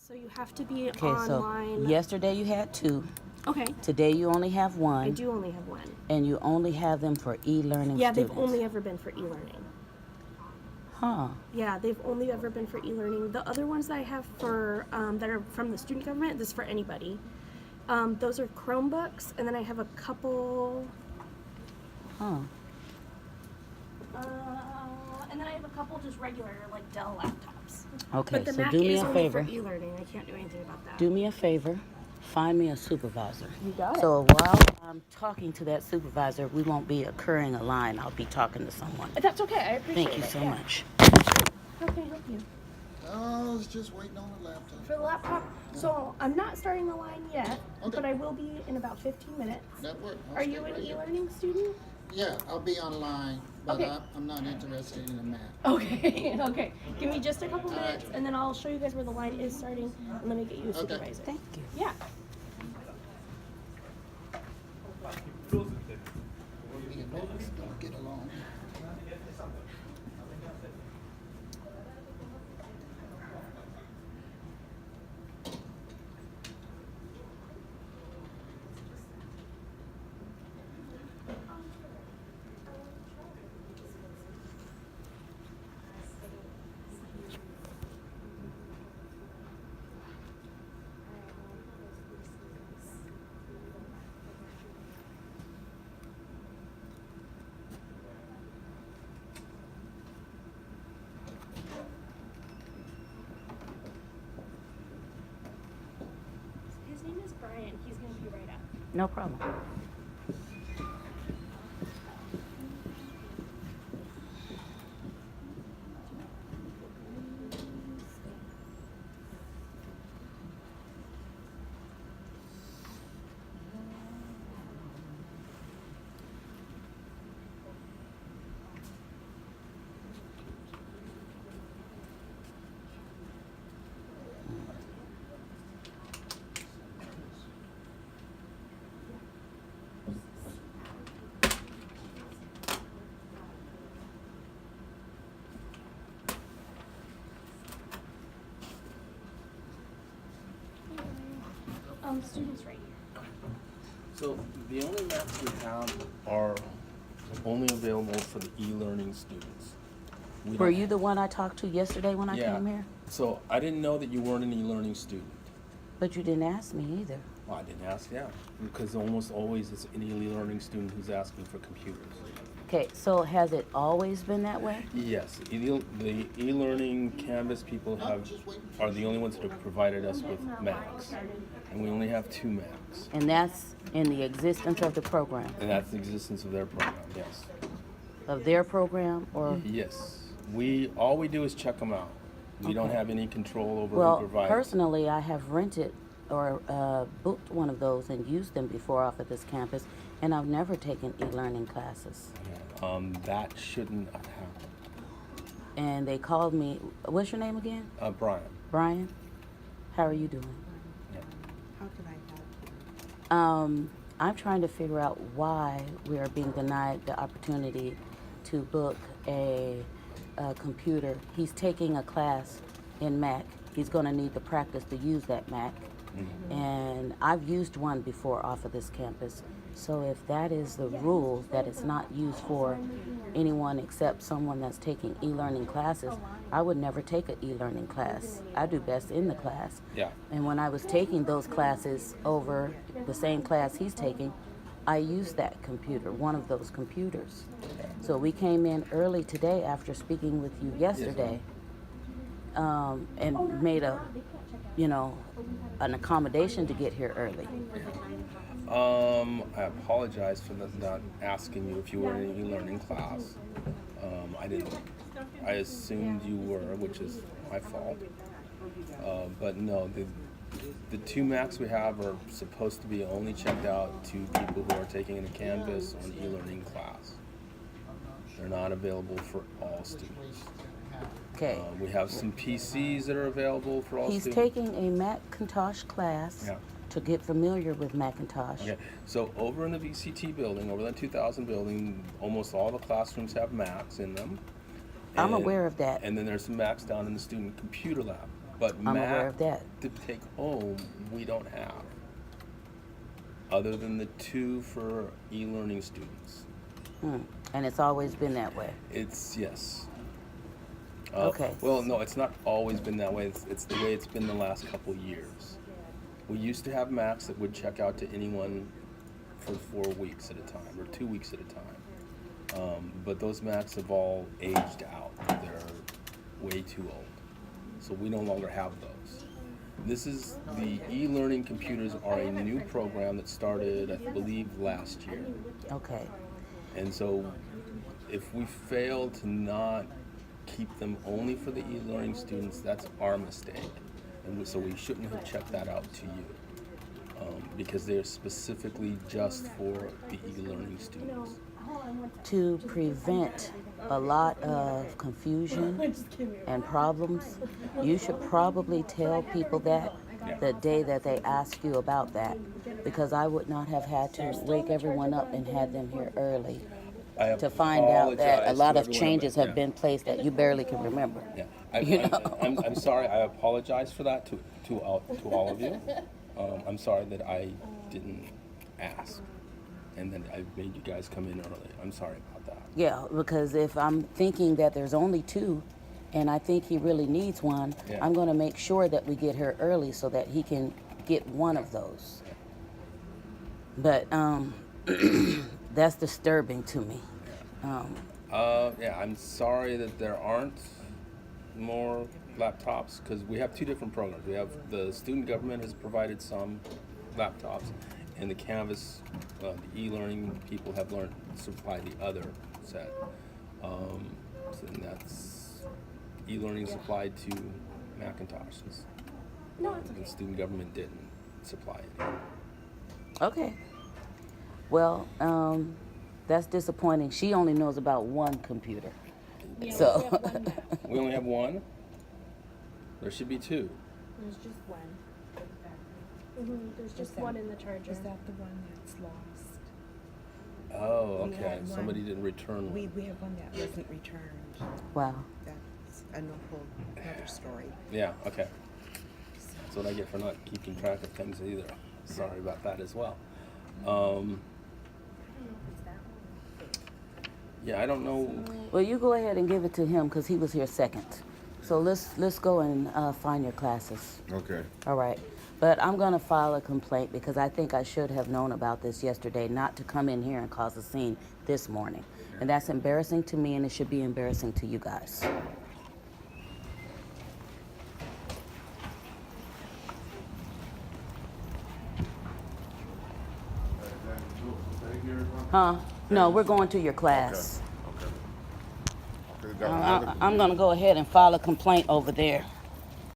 So you have to be Okay, online. so yesterday you had 2. Okay. Today you only have 1. I do only have 1. And you only have them for e-learning Yeah, students. they've only ever been for e-learning. Huh. Yeah, they've only ever been for e-learning. The other ones that I have for that are from the student government, this is for anybody. Those are Chromebooks, and then I have a couple. Huh. And then I have a couple just regular like Dell laptops. Okay, But the so Mac do me is a only favor. for e-learning. I can't do anything about that. Do me a favor. Find me a supervisor. You got it. So while I'm talking to that supervisor, we won't be occurring a line. I'll be talking to someone. That's okay. I appreciate it. Thank you so much. How can I help you? I was just waiting on the laptop. For the laptop? So I'm not starting the line yet, Okay. but I will be in about 15 minutes. That worked. I'll Are stay you an right here. e-learning student? Yeah, I'll be online, but Okay. I'm not interested in the map. Okay, okay. Give me just a couple All right. minutes, and then I'll show you guys where the line is starting, and let me get you a Okay. supervisor. Thank you. Yeah. Me and Doris don't get along. His name is Brian. He's going to be right up. No problem. Students right here. So the only maps we have are only available for the e-learning students. We Were don't- you the one I talked to yesterday when I Yeah. came here? So I didn't know that you weren't an e-learning student. But you didn't ask me either. Well, I didn't ask, yeah, because almost always it's an e-learning student who's asking for computers. Okay, so has it always been that way? Yes, the e-learning Canvas people are the only ones that have provided us with Macs, and we only have 2 Macs, And that's in the existence of the program? and that's the existence of their program. Yes. Of their program, or? Yes. All we do is check them out. We don't Okay. have any control over who Well, provides. personally, I have rented or booked one of those and used them before off of this campus, and I've never taken e-learning classes. That shouldn't happen. And they called me, what's your name again? Brian. Brian? How are you doing? Yeah. How can I help? I'm trying to figure out why we are being denied the opportunity to book a computer. He's taking a class in Mac. He's going to need the practice to use that Mac. Mm-hmm. And I've used one before off of this campus. So if that is the rule, that it's not used for anyone except someone that's taking e-learning classes, I would never take an e-learning class. I do best in the class. Yeah. And when I was taking those classes over the same class he's taking, I used that computer, one of those computers. So we came in early today after speaking with you yesterday, and made an accommodation to get here early. I apologize for not asking you if you were in an e-learning class. I didn't. I assumed you were, which is my fault. But no, the 2 Macs we have are supposed to be only checked out to people who are taking a Canvas or an e-learning class. They're not available for all students. Okay. We have some PCs that are available for all He's students. taking a Macintosh class Yeah. to get familiar with Macintosh. Okay, so over in the VCT building, over that 2000 building, almost all the classrooms have Macs in them. I'm And- aware of that. And then there's some Macs down in the student computer lab. But I'm aware of math that. to take home, we don't have, other than the 2 for e-learning students. And it's always been that way. It's yes. Okay. Well, no, it's not always been that way. It's the way it's been the last couple years. We used to have max that would check out to anyone for 4 weeks at a time or 2 weeks at a time. But those max have all aged out. They're way too old. So we no longer have those. This is the e-learning computers are a new program that started, I believe, last year. Okay. And so if we fail to not keep them only for the e-learning students, that's our mistake. And so we shouldn't have checked that out to you. Because they're specifically just for the e-learning students. To prevent a lot of confusion and problems, you should probably tell people that the day that they ask you about that, because I would not have had to wake everyone up and had them here early to find out that a lot of changes have been placed that you barely can remember. Yeah, I'm sorry. I apologize for that to all of you. I'm sorry that I didn't ask, and then I made you guys come in early. I'm sorry about that. Yeah, because if I'm thinking that there's only 2 and I think he really needs one, Yeah. I'm going to make sure that we get here early so that he can get one of those. But that's disturbing to me. Yeah, I'm sorry that there aren't more laptops because we have 2 different programs. We have the student government has provided some laptops, and the Canvas, the e-learning people have learned supply the other set. And that's e-learning supplied to Macintoshes. No, it's The okay. student government didn't supply it. Okay. Well, that's disappointing. She only knows about one computer. Yeah, So- we have one now. We only have 1. There should be 2. There's just one. There's just one in the charger. Is that the one that's lost? Oh, We okay. had one. Somebody didn't return one. We have one that wasn't returned. Wow. That's whole other story. Yeah, okay. That's what I get for not keeping track of things either. Sorry about that as well. Yeah, I don't know. Well, you go ahead and give it to him because he was here second. So let's go and find your classes. Okay. All right. But I'm going to file a complaint because I think I should have known about this yesterday, not to come in here and cause a scene this morning. And that's embarrassing to me, and it should be embarrassing to you guys. Huh? No, we're going to your class. Okay. I'm going to go ahead and file a complaint over there.